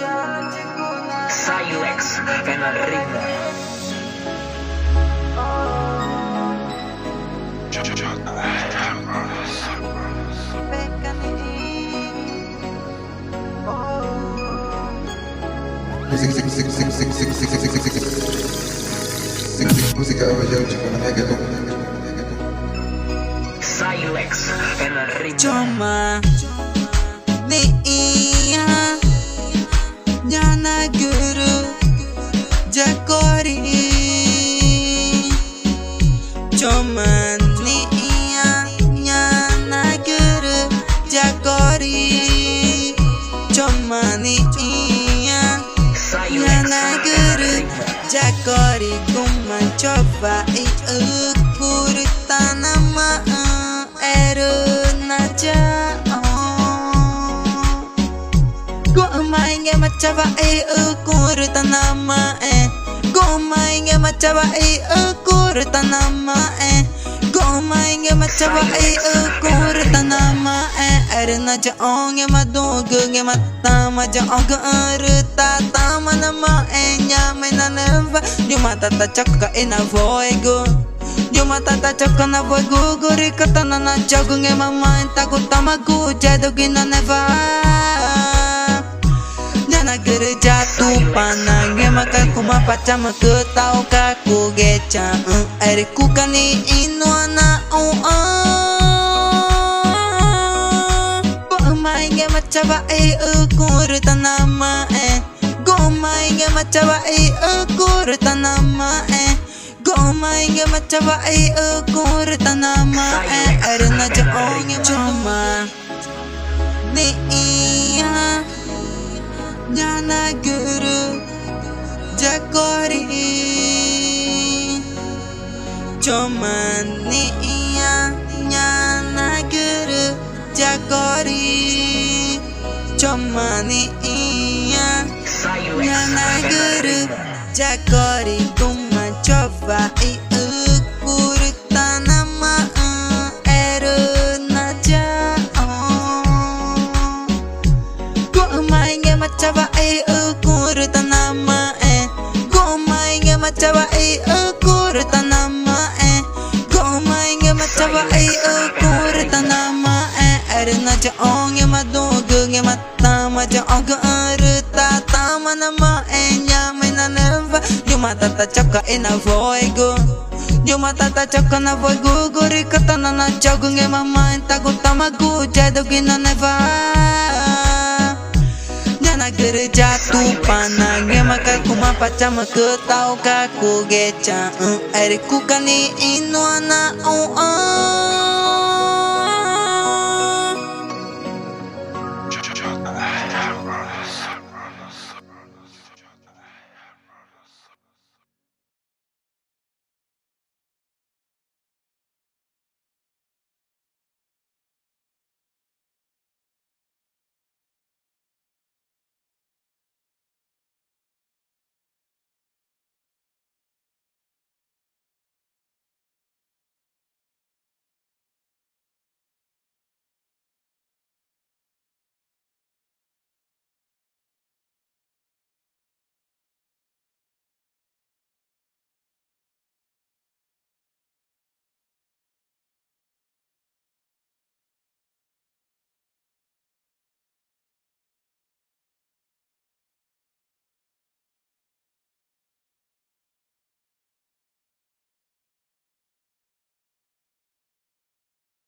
Silex en el ritmo. Silex en el ritmo. Cuma dia Jana guru Jakori. Cuma dia Jana guru Jakori. Cuma dia Jana guru Jakori. Ku mencoba ukur tanaman Gomainge macaba ukur tanama Gomainge macaba ukur tanama Gomainge macaba ukur tanama Arna jaonge madoge matama jaonge arta tama nama nyame naneva Juma tata chaka ina voigo Juma tata chaka na voigo gori katana na jagunge mama takutama ku jadugina neva Nagere jatuh panangnya maka kuma pacam ke tau kaku geca airku kani inu ana Gomainge macaba ukur tanama Gomainge macaba ukur tanama Gomainge macaba ukur tanama Arna jaonge cuma dia Jana guru Jakori. Cuman dia Jana guru Jakori. Cuman dia Jana guru Jakori. Ku mencoba ukur tanaman Macaba ukur tanama Gomainge macaba ukur tanama Gomainge macaba ukur tanama Arna jaonge madoge matama jaonge arta tama nama nyame naneva Juma tata chaka ina voigo Juma tata chaka na voigo gori katana na jagunge mama takutama ku jadugina neva Nagere jatuh panangnya maka kuma pacam ke tau kaku geca airku kani inu